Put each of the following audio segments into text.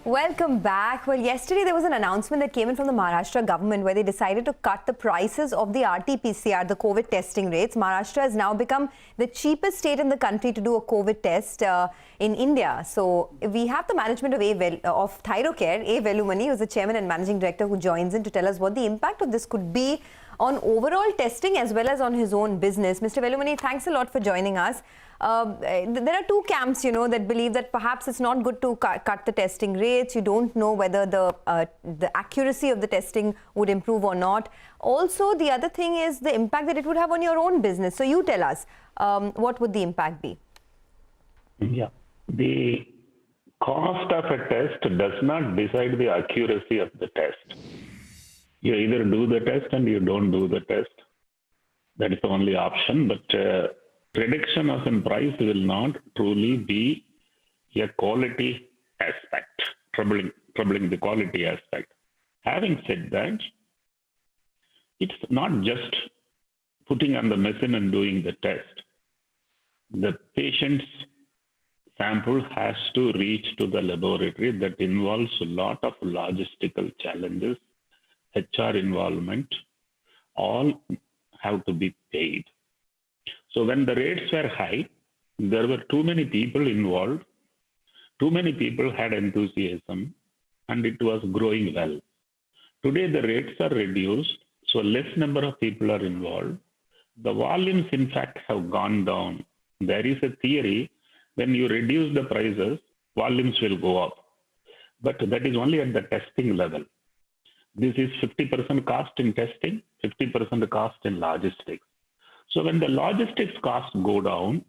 Welcome back. Well, yesterday there was an announcement that came in from the Maharashtra government where they decided to cut the prices of the RT-PCR, the COVID testing rates. Maharashtra has now become the cheapest state in the country to do a COVID test in India. So we have the management of Thyrocare, A. Velumani, who is the chairman and managing director, who joins in to tell us what the impact of this could be on overall testing as well as on his own business. Mr. Velumani, thanks a lot for joining us. There are two camps, that believe that perhaps it's not good to cut the testing rates. You don't know whether the accuracy of the testing would improve or not. Also, the other thing is the impact that it would have on your own business. So you tell us, what would the impact be? Yeah, the cost of a test does not decide the accuracy of the test. You either do the test and you don't do the test. That is the only option. But reduction of in price will not truly be a quality aspect, troubling the quality aspect. Having said that, it's not just putting on the machine and doing the test. The patient's sample has to reach to the laboratory. That involves a lot of logistical challenges, HR involvement, all have to be paid. So when the rates were high, there were too many people involved, too many people had enthusiasm, and it was growing well. Today the rates are reduced, so less number of people are involved. The volumes, in fact, have gone down. There is a theory, when you reduce the prices, volumes will go up. But that is only at the testing level. This is 50% cost in testing, 50% cost in logistics. So when the logistics costs go down,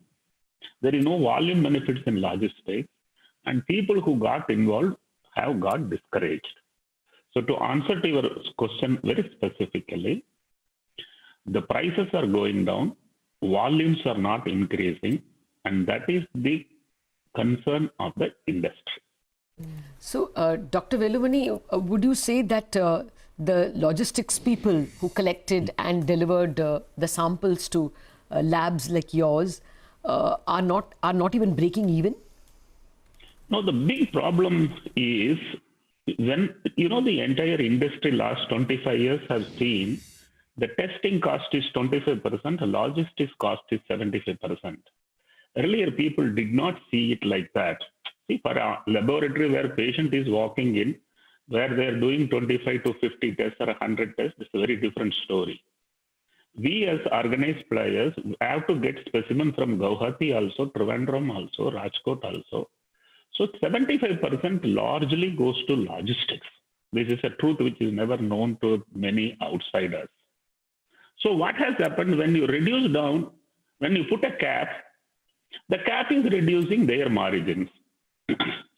there is no volume benefits in logistics, and people who got involved have got discouraged. So to answer to your question very specifically, the prices are going down, volumes are not increasing, and that is the concern of the industry. So, Dr. Velumani, would you say that the logistics people who collected and delivered the samples to labs like yours are not even breaking even? No, the big problem is when, the entire industry last 25 years has seen the testing cost is 25%, the logistics cost is 75%. Earlier, people did not see it like that. See, for a laboratory where patient is walking in, where they're doing 25 to 50 tests or 100 tests, it's a very different story. We as organized players have to get specimen from Guwahati also, Trivandrum also, Rajkot also. So 75% largely goes to logistics. This is a truth which is never known to many outsiders. So what has happened when you reduce down, when you put a cap, the cap is reducing their margins.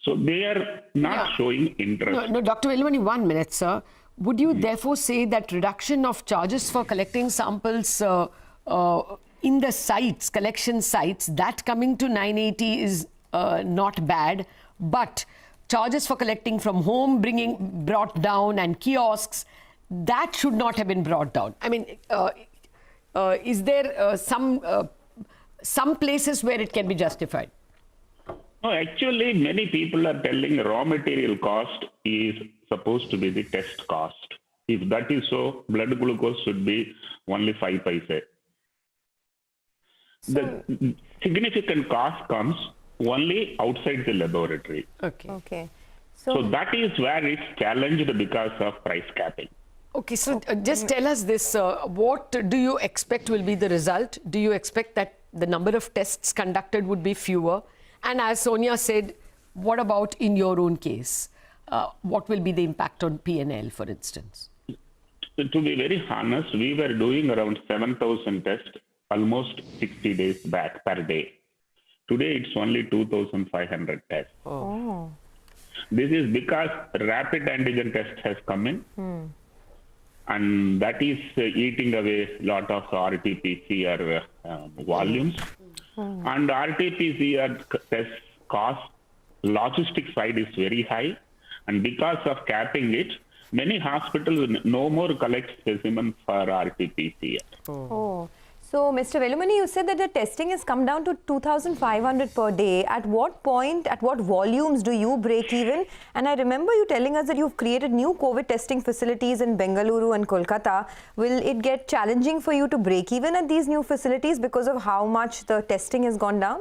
So they are not showing interest. No, Dr. Velumani, 1 minute, sir. Would you therefore say that reduction of charges for collecting samples in the sites, collection sites, that coming to 980 is not bad, but charges for collecting from home brought down, and kiosks, that should not have been brought down? I mean, is there some places where it can be justified? No, actually, many people are telling raw material cost is supposed to be the test cost. If that is so, blood glucose should be only 5 paise. The significant cost comes only outside the laboratory. Okay. So that is where it's challenged because of price capping. Okay, so just tell us this, what do you expect will be the result? Do you expect that the number of tests conducted would be fewer? And as Sonia said, what about in your own case? What will be the impact on P&L, for instance? To be very honest, we were doing around 7,000 tests almost 60 days back per day. Today, it's only 2,500 tests. Oh. This is because rapid antigen test has come in. And that is eating away a lot of RT-PCR volumes. And RT-PCR test cost, logistics side is very high. And because of capping it, many hospitals no more collect specimens for RT-PCR. Oh. So, Mr. Velumani, you said that the testing has come down to 2,500 per day. At what point, at what volumes do you break even? And I remember you telling us that you've created new COVID testing facilities in Bengaluru and Kolkata. Will it get challenging for you to break even at these new facilities because of how much the testing has gone down?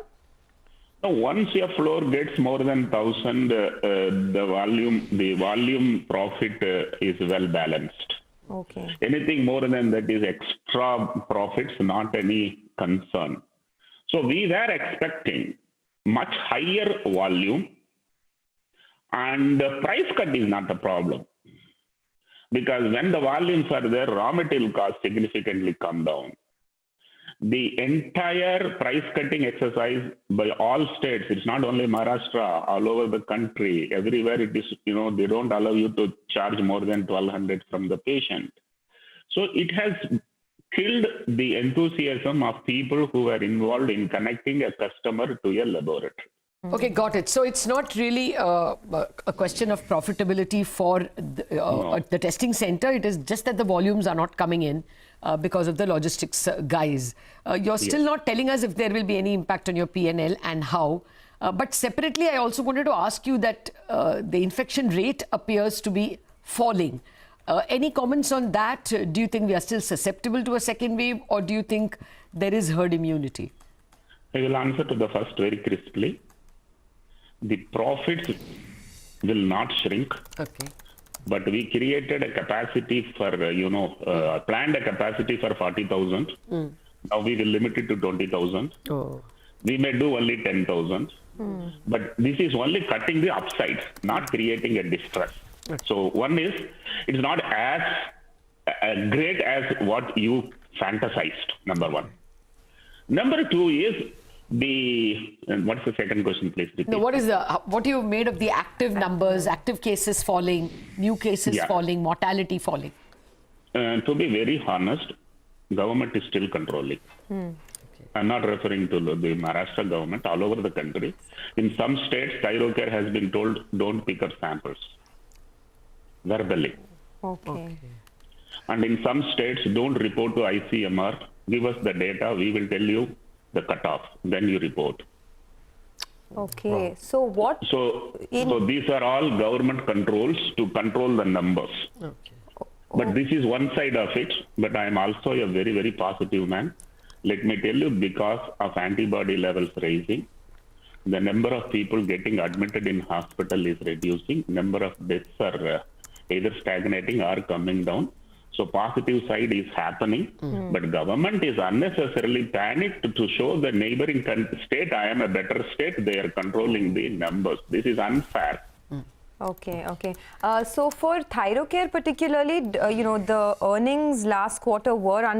Now, once your floor gets more than 1,000, the volume profit is well balanced. Okay. Anything more than that is extra profits, not any concern. So we were expecting much higher volume, and the price cut is not a problem. Because when the volumes are there, raw material costs significantly come down. The entire price cutting exercise by all states, it's not only Maharashtra, all over the country, everywhere it is, they don't allow you to charge more than 1,200 from the patient. So it has killed the enthusiasm of people who are involved in connecting a customer to a laboratory. Okay, got it. So it's not really a question of profitability for the testing center. It is just that the volumes are not coming in because of the logistics guys. You're still not telling us if there will be any impact on your P&L and how. But separately, I also wanted to ask you that the infection rate appears to be falling. Any comments on that? Do you think we are still susceptible to a second wave, or do you think there is herd immunity? I will answer to the first very crisply. The profits will not shrink. Okay. But we created a capacity for, planned a capacity for 40,000. Now we will limit it to 20,000. Oh. We may do only 10,000. But this is only cutting the upside, not creating a distress. So one is, it's not as great as what you fantasized, number one. Number two is, what's the second question, please? Repeat. No, what you made of the active numbers, active cases falling, new cases falling, mortality falling? To be very honest, government is still controlling. I'm not referring to the Maharashtra government, all over the country. In some states, Thyrocare has been told, don't pick up samples, verbally. Okay. And in some states, don't report to ICMR, give us the data, we will tell you the cutoff, then you report. Okay. So what? So these are all government controls to control the numbers. Okay. But this is one side of it. But I am also a very, very positive man. Let me tell you, because of antibody levels rising, the number of people getting admitted in hospital is reducing. Number of deaths are either stagnating or coming down. So positive side is happening, but government is unnecessarily panicked to show the neighboring state, I am a better state. They are controlling the numbers. This is unfair. Okay. So for Thyrocare particularly, the earnings last quarter were